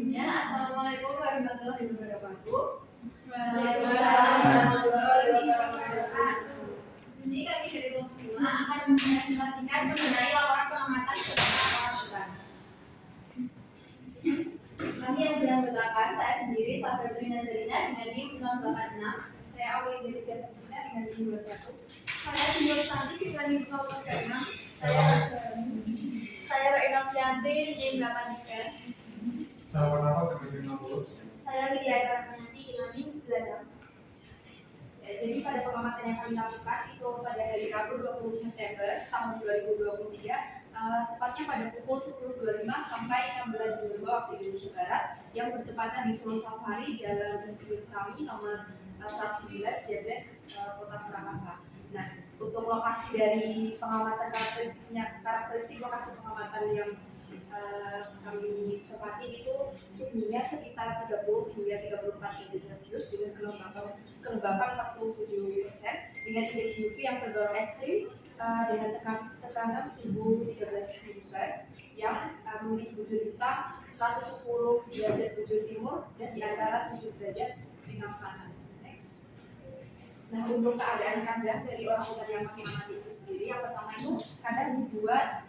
sebelumnya, Assalamualaikum warahmatullahi wabarakatuh. Waalaikumsalam warahmatullahi wabarakatuh. Di sini kami dari kelompok 5 akan menjelaskan mengenai laporan pengamatan tentang pengamatan. Kami yang beranggotakan, saya sendiri, Sabar Brina Zarina dengan NIM 686. Saya Auli Dedika Sabrina dengan NIM 21. Saya Junior Santi dengan NIM 036. Saya Roina Fianti NIM 83. Saya Widya Rahmanasi dengan NIM 96. Jadi pada pengamatan yang kami lakukan itu pada hari Rabu 20 September tahun 2023, tepatnya pada pukul 10.25 sampai 16.02 waktu Indonesia Barat, yang bertepatan di Solo Safari, Jalan Insinyur Kami nomor 109, Jabres, Kota Surakarta. Nah, untuk lokasi dari pengamatan karakteristik lokasi pengamatan yang kami tempati itu suhunya sekitar 30 hingga 34 derajat Celcius dengan kelembapan 47%, dengan indeks UV yang tergolong ekstrim dengan tekanan 1013 mg yang memiliki bujur hitam 110 derajat bujur timur dan di antara 7 derajat bintang selatan. Next. Nah, untuk keadaan kandang dari orang hutan yang kami amati itu sendiri, yang pertama itu kandang dibuat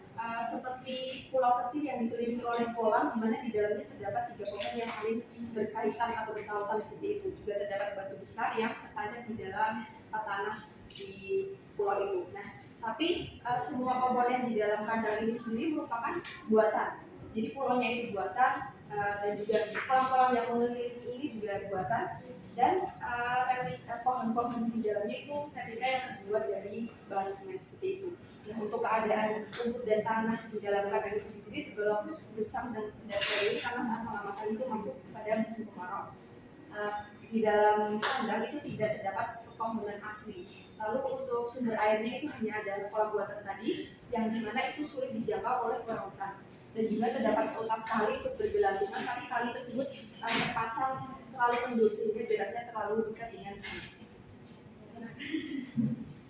seperti pulau kecil yang dikelilingi oleh kolam, di mana di dalamnya terdapat 3 pohon yang saling berkaitan atau bertautan seperti itu. Juga terdapat batu besar yang tertancap di dalam tanah di pulau itu. Nah, tapi semua komponen di dalam kandang ini sendiri merupakan buatan. Jadi pulaunya itu buatan, dan juga kolam-kolam yang mengelilingi ini juga buatan, dan pohon-pohon di dalamnya itu replika yang terbuat dari bahan semen seperti itu. Nah, untuk keadaan rumput dan tanah di dalam kandang itu sendiri tergolong gersam dan tidak steril karena saat pengamatan itu masuk pada musim kemarau. Di dalam kandang itu tidak terdapat pepohonan asli. Lalu untuk sumber airnya itu hanya ada kolam buatan tadi, yang dimana itu sulit dijangkau oleh orang hutan. Dan juga terdapat seutas kali untuk bergelantungan, tapi kali tersebut terpasang terlalu kendor sehingga jaraknya terlalu dekat dengan kali.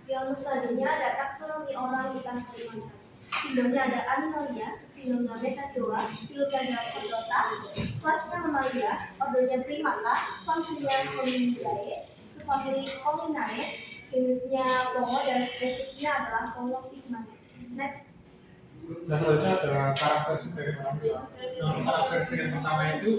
Yang selanjutnya ada taksonomi orang hutan Kalimantan. Filmnya ada Animalia, filmnya Metazoa, filmnya ada Chordata, kelasnya Mamalia, ordernya Primata, familia Homininae, subfamili Hominae, genusnya Pongo, dan spesiesnya adalah Pongo pygmaeus. Next. Dan selanjutnya ada karakteristik dari orang hutan. Karakteristik yang pertama itu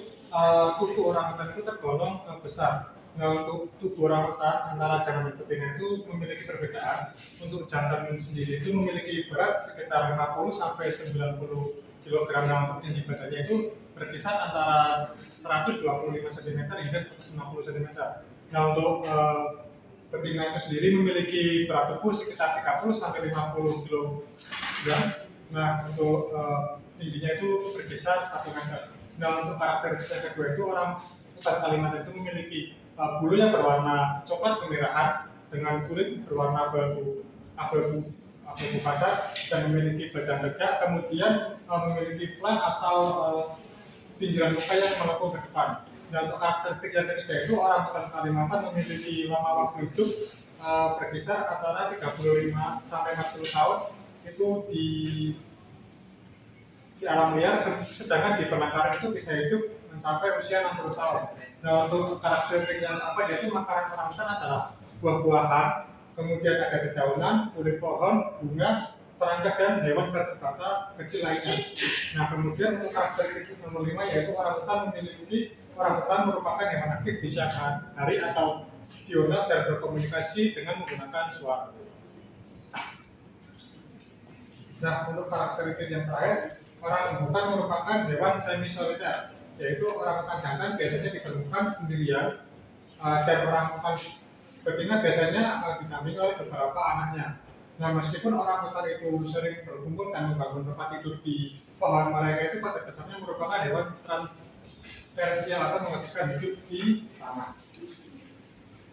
tubuh orang hutan itu tergolong besar. Nah, untuk tubuh orang hutan antara jantan dan betina itu memiliki perbedaan. Untuk jantan sendiri itu memiliki berat sekitar 50 sampai 90 kg, yang untuk tinggi badannya itu berkisar antara 125 cm hingga 160 cm. Nah, untuk betina itu sendiri memiliki berat tubuh sekitar 30 sampai 50 kg. Nah, untuk tingginya itu berkisar 1 meter. Nah, untuk karakteristik kedua itu orang hutan Kalimantan itu memiliki bulu yang berwarna coklat kemerahan dengan kulit berwarna abu basah dan memiliki badan tegak, kemudian memiliki flank atau pinggiran muka yang melengkung ke depan. Dan untuk karakteristik yang ketiga itu orang hutan Kalimantan memiliki lama waktu hidup berkisar antara 35 sampai 40 tahun itu di alam liar, sedangkan di penangkaran itu bisa hidup mencapai usia 60 tahun. Nah, untuk karakteristik yang yaitu makanan orang hutan adalah buah-buahan, kemudian ada dedaunan, kulit pohon, bunga, serangga, dan hewan vertebrata kecil lainnya. Nah, kemudian untuk karakteristik nomor 5 yaitu orang hutan merupakan hewan aktif di siang hari atau diurnal dan berkomunikasi dengan menggunakan suara. Nah, untuk karakteristik yang terakhir, orang hutan merupakan hewan semi soliter, yaitu orang hutan jantan biasanya ditemukan sendirian, dan orang hutan betina biasanya didampingi oleh beberapa anaknya. Nah, meskipun orang hutan itu sering berkumpul dan membangun tempat tidur di pohon, mereka itu pada dasarnya merupakan hewan terestrial atau menghabiskan hidup di tanah.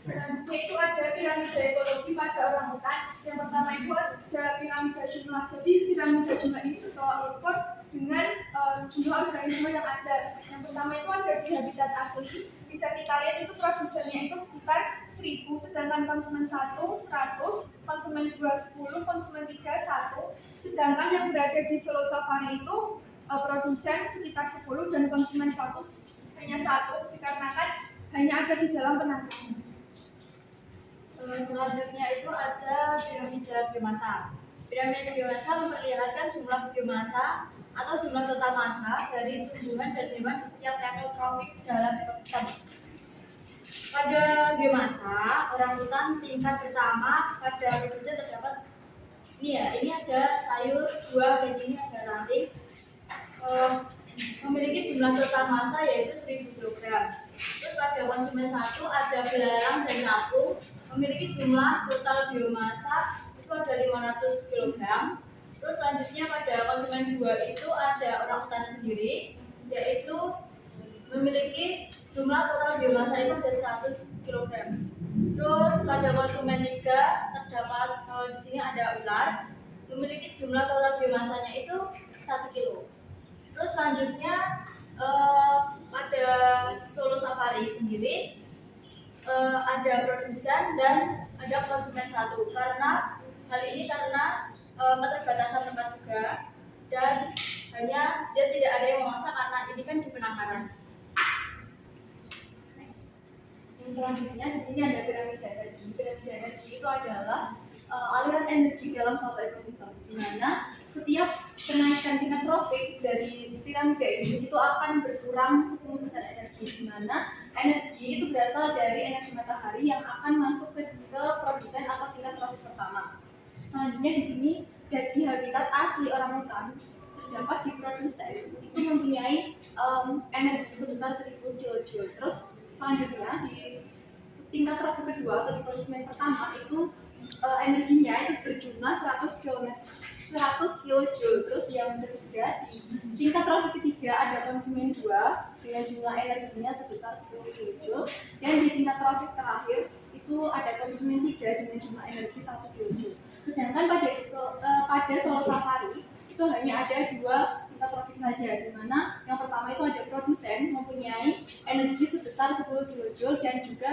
Selanjutnya itu ada piramida ekologi pada orang hutan. Yang pertama itu ada piramida jumlah. Jadi piramida jumlah ini bertolak ukur dengan jumlah organisme yang ada. Yang pertama itu ada di habitat asli. Bisa kita lihat itu produsennya itu sekitar 1000, sedangkan konsumen 1 100, konsumen 2 10, konsumen 3 1. Sedangkan yang berada di Solo Safari itu produsen sekitar 10 dan konsumen hanya satu dikarenakan hanya ada di dalam penangkaran. Selanjutnya itu ada piramida biomasa. Piramida biomasa memperlihatkan jumlah biomasa atau jumlah total massa dari tumbuhan dan hewan di setiap level tropik dalam ekosistem. Pada biomasa, orangutan tingkat pertama pada produksi terdapat ini ada sayur, buah, dan ini ada ranting. Memiliki jumlah total massa yaitu 1000 kg. Terus pada konsumen satu ada belalang dan capung, memiliki jumlah total biomasa itu ada 500 kg. Terus selanjutnya pada konsumen dua itu ada orangutan sendiri, yaitu memiliki jumlah total biomasa itu ada 100 kg. Terus pada konsumen 3 terdapat di sini ada ular, memiliki jumlah total biomasanya itu 1 kg. Terus selanjutnya pada Solo Safari sendiri ada produsen dan ada konsumen satu. Karena hal ini karena keterbatasan tempat juga dan hanya dia tidak ada yang memaksa karena ini kan di penangkaran. Yang selanjutnya di sini ada piramida energi. Piramida energi itu adalah aliran energi dalam suatu ekosistem, di mana setiap kenaikan tingkat tropik dari piramida ini itu akan berkurang 10% energi, di mana energi itu berasal dari energi matahari yang akan masuk ke produsen atau tingkat tropik pertama. Selanjutnya di sini di habitat asli orangutan terdapat di produsen itu mempunyai energi sebesar 1000 kJ. Terus selanjutnya di tingkat tropik kedua atau di konsumen pertama itu energinya itu berjumlah 100 kJ. Terus yang ketiga di tingkat tropik ketiga ada konsumen 2 dengan jumlah energinya sebesar 10 kJ, dan di tingkat tropik terakhir itu ada konsumen 3 dengan jumlah energi 1 kJ. Sedangkan pada Solo Safari itu hanya ada 2 tingkat tropik saja, di mana yang pertama itu ada produsen mempunyai energi sebesar 10 kJ dan juga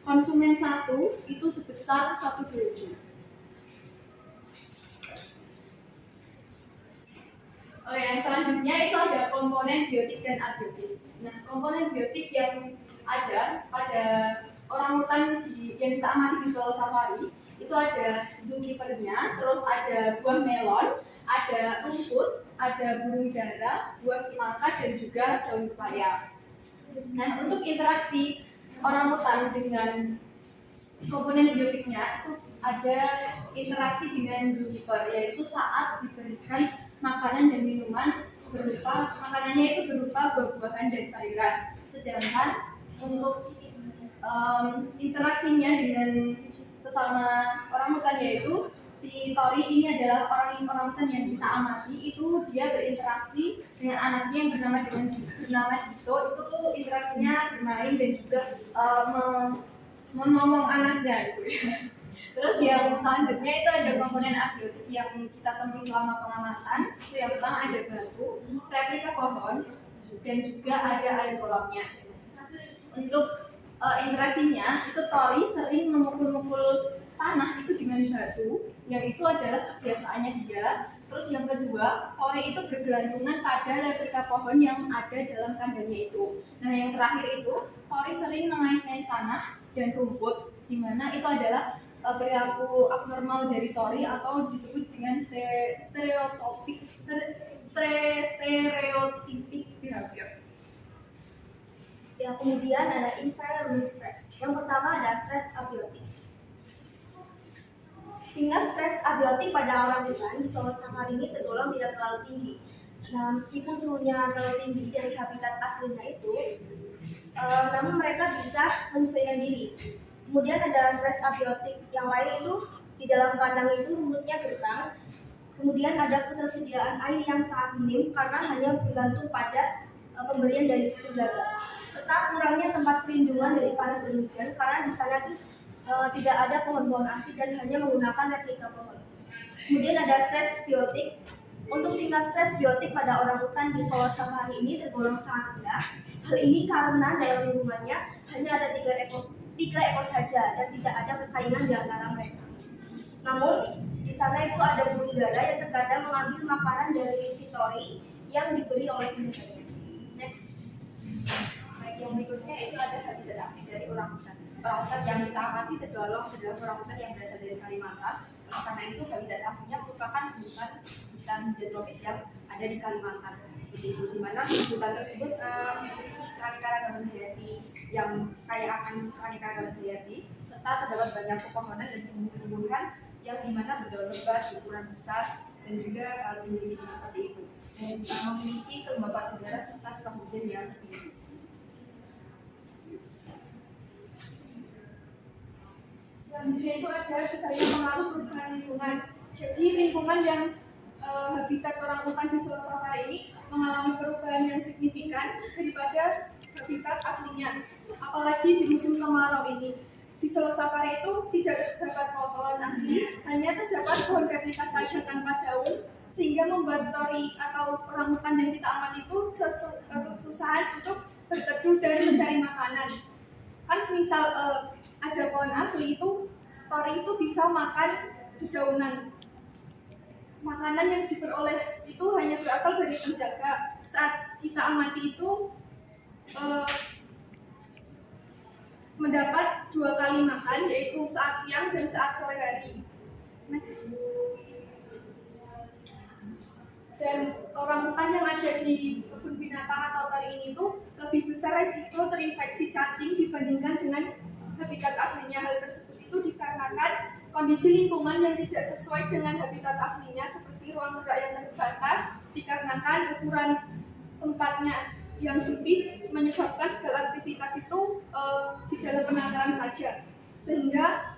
konsumen 1 itu sebesar 1 kJ. Yang selanjutnya itu ada komponen biotik dan abiotik. Nah, komponen biotik yang ada pada orangutan yang kita amati di Solo Safari itu ada zookeeper-nya, terus ada buah melon, ada rumput, ada burung dara, buah semangka, dan juga daun pepaya. Nah, untuk interaksi orangutan dengan komponen biotiknya itu ada interaksi dengan zookeeper, yaitu saat diberikan makanan dan minuman makanannya itu berupa buah-buahan dan sayuran. Sedangkan untuk interaksinya dengan sesama orangutan yaitu si Tori ini adalah orangutan yang kita amati, itu dia berinteraksi dengan anaknya yang bernama Dito. Itu tuh interaksinya bermain dan juga ngomong anaknya gitu ya. Terus yang selanjutnya itu ada komponen abiotik yang kita temui selama pengamatan. Itu yang pertama ada batu, replika pohon, dan juga ada air kolamnya. Untuk interaksinya itu Tori sering memukul-mukul tanah itu dengan batu, yang itu adalah kebiasaannya dia. Terus yang kedua, Tori itu bergelantungan pada replika pohon yang ada dalam kandangnya itu. Nah, yang terakhir itu Tori sering mengais-ngais tanah dan rumput, di mana itu adalah perilaku abnormal dari Tori atau disebut dengan stereotipik behavior. Yang kemudian ada environment stress. Yang pertama ada stres abiotik. Tingkat stres abiotik pada orangutan di Solo Safari ini tergolong tidak terlalu tinggi. Nah, meskipun suhunya terlalu tinggi dari habitat aslinya itu, namun mereka bisa menyesuaikan diri. Kemudian ada stres abiotik yang lain itu di dalam kandang itu rumputnya gersang. Kemudian ada ketersediaan air yang sangat minim karena hanya bergantung pada pemberian dari si penjaga. Serta kurangnya tempat perlindungan dari panas dan hujan karena di sana itu tidak ada pohon-pohon asli dan hanya menggunakan replika pohon. Kemudian ada stres biotik. Untuk tingkat stres biotik pada orangutan di Solo Safari ini tergolong sangat rendah. Hal ini karena dalam lingkungannya hanya ada 3 ekor saja dan tidak ada persaingan di antara mereka. Namun di sana itu ada burung dara yang terkadang mengambil makanan dari si Tori yang diberi oleh negaranya. Next. Baik, yang berikutnya itu ada habitat asli dari orangutan. Orangutan yang kita amati tergolong adalah orangutan yang berasal dari Kalimantan. Karena itu habitat aslinya merupakan hutan tropis yang ada di Kalimantan. Seperti itu, di mana hutan tersebut memiliki keanekaragaman hayati yang kaya akan keanekaragaman hayati, serta terdapat banyak pepohonan dan tumbuh-tumbuhan yang dimana berdaun lebat, berukuran besar, dan juga tinggi-tinggi seperti itu. Dan memiliki kelembapan udara serta curah hujan yang tinggi. Selanjutnya itu ada besarnya pengaruh perubahan lingkungan. Jadi lingkungan yang habitat orangutan di Selow Safari ini mengalami perubahan yang signifikan daripada habitat aslinya. Apalagi di musim kemarau ini. Di Selow Safari itu tidak terdapat pohon asli, hanya terdapat pohon replika saja tanpa daun, sehingga membuat tori atau orangutan yang kita amati itu kesusahan untuk berteduh dan mencari makanan. Kan semisal ada pohon asli itu, tori itu bisa makan dedaunan. Makanan yang diperoleh itu hanya berasal dari penjaga. Saat kita amati itu mendapat 2 kali makan, yaitu saat siang dan saat sore hari. Next. Dan orangutan yang ada di kebun binatang atau tori ini tuh lebih besar resiko terinfeksi cacing dibandingkan dengan habitat aslinya. Hal tersebut itu dikarenakan kondisi lingkungan yang tidak sesuai dengan habitat aslinya, seperti ruang gerak yang terbatas, dikarenakan ukuran tempatnya yang sempit menyebabkan segala aktivitas itu di dalam penangkaran saja, sehingga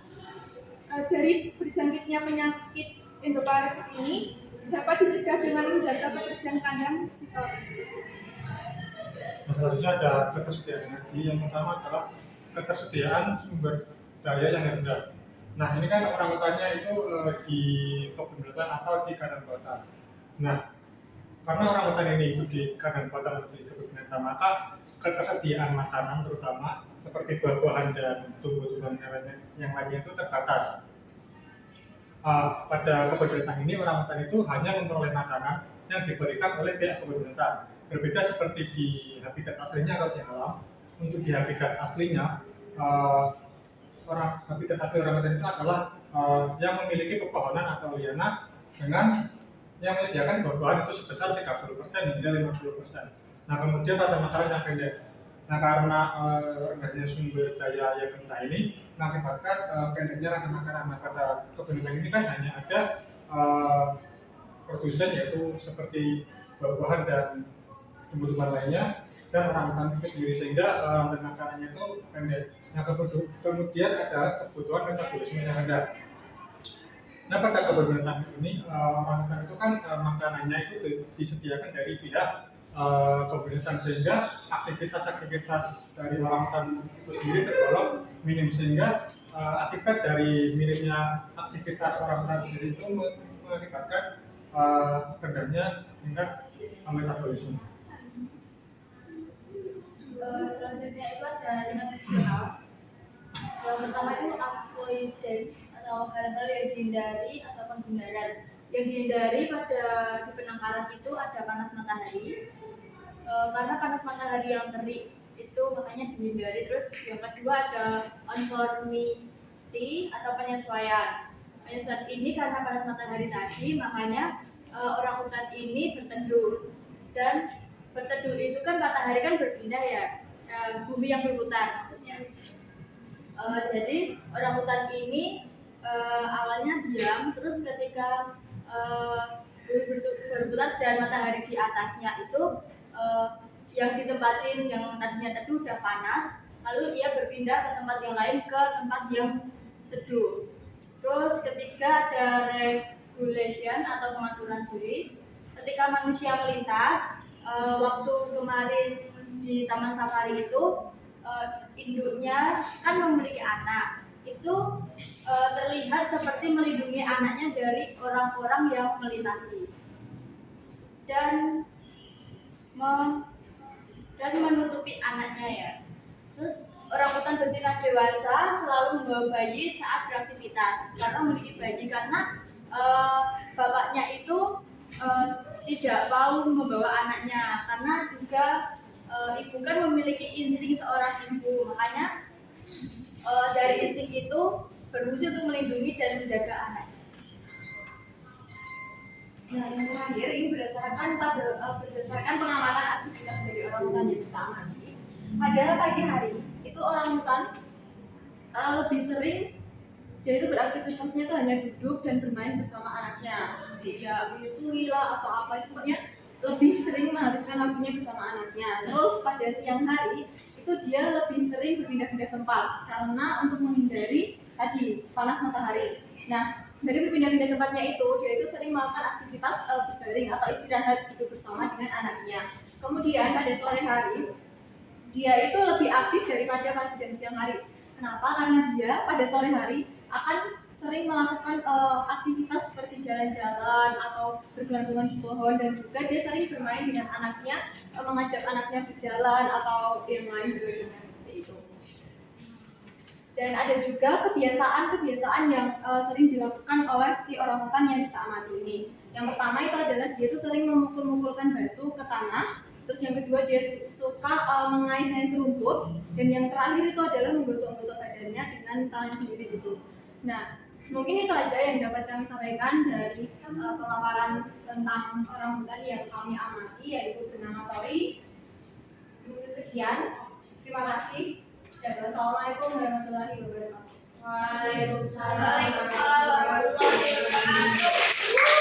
dari berjangkitnya penyakit endoparasit ini dapat dicegah dengan menjaga kebersihan kandang si tori. Nah, selanjutnya ada ketersediaan energi. Yang pertama adalah ketersediaan sumber daya yang rendah. Nah, ini kan orangutannya itu di kebun binatang atau di kandang buatan. Nah, karena orangutan ini itu di kandang buatan atau di kebun binatang, maka ketersediaan makanan terutama seperti buah-buahan dan tumbuh-tumbuhan yang lainnya itu terbatas. Pada kebun binatang ini orangutan itu hanya memperoleh makanan yang diberikan oleh pihak kebun binatang. Berbeda seperti di habitat aslinya atau di alam. Untuk di habitat aslinya, habitat asli orangutan itu adalah yang memiliki pepohonan atau liana dengan yang menyediakan buah-buahan itu sebesar 30% hingga 50%. Nah, kemudian pada makanan yang pendek. Nah, karena rendahnya sumber daya yang rendah ini mengakibatkan pendeknya rantai makanan. Nah, pada kebun binatang ini kan hanya ada produsen, yaitu seperti buah-buahan dan tumbuh-tumbuhan lainnya, dan orangutan itu sendiri, sehingga rantai makanannya itu pendek. Nah, kemudian ada kebutuhan metabolisme yang rendah. Nah, pada kebun binatang ini orangutan itu kan makanannya itu disediakan dari pihak kebun binatang, sehingga aktivitas dari orangutan itu sendiri tergolong minim, sehingga akibat dari minimnya aktivitas orangutan sendiri itu mengakibatkan rendahnya tingkat metabolisme. Selanjutnya itu ada lingkungan fungsional. Yang pertama itu avoidance atau hal-hal yang dihindari atau penghindaran. Yang dihindari di penangkaran itu ada panas matahari, karena panas matahari yang terik itu makanya dihindari. Terus yang kedua ada conformity atau penyesuaian. Penyesuaian ini karena panas matahari tadi, makanya orangutan ini berteduh. Dan berteduh itu kan matahari kan berpindah ya, bumi yang berputar maksudnya. Jadi orangutan ini awalnya diam, terus ketika bumi berputar dan matahari di atasnya itu yang ditempatin yang tadinya teduh udah panas, lalu ia berpindah ke tempat yang lain, ke tempat yang teduh. Terus ketika ada regulation atau pengaturan diri, ketika manusia melintas, waktu kemarin di Taman Safari itu induknya kan memiliki anak, itu terlihat seperti melindungi anaknya dari orang-orang yang melintasi dan menutupi anaknya ya. Terus orangutan betina dewasa selalu membawa bayi saat beraktivitas karena memiliki bayi, karena bapaknya itu tidak mau membawa anaknya karena juga ibu kan memiliki insting seorang ibu, makanya dari insting itu berfungsi untuk melindungi dan menjaga anak. Nah, yang terakhir ini berdasarkan pengamatan aktivitas dari orang hutan yang kita amati. Pada pagi hari itu orang hutan lebih sering dia itu beraktivitasnya itu hanya duduk dan bermain bersama anaknya, seperti dia menyusui lah atau apa, itu pokoknya lebih sering menghabiskan waktunya bersama anaknya. Terus pada siang hari itu dia lebih sering berpindah-pindah tempat karena untuk menghindari tadi panas matahari. Nah, dari berpindah-pindah tempatnya itu dia itu sering melakukan aktivitas berbaring atau istirahat gitu bersama dengan anaknya. Kemudian pada sore hari dia itu lebih aktif daripada pagi dan siang hari. Kenapa? Karena dia pada sore hari akan sering melakukan aktivitas seperti jalan-jalan atau bergelantungan di pohon, dan juga dia sering bermain dengan anaknya, mengajak anaknya berjalan atau yang lain sebagainya seperti itu. Dan ada juga kebiasaan-kebiasaan yang sering dilakukan oleh si orang hutan yang kita amati ini. Yang pertama itu adalah dia itu sering memukul-mukulkan batu ke tanah. Terus yang kedua dia suka mengais-ngais rumput, dan yang terakhir itu adalah menggosok-gosok badannya dengan tangan sendiri gitu. Nah, mungkin itu aja yang dapat kami sampaikan dari pemaparan tentang orang hutan yang kami amati, yaitu bernama Tori. Sekian, terima kasih, dan wassalamualaikum warahmatullahi wabarakatuh. Waalaikumsalam warahmatullahi wabarakatuh.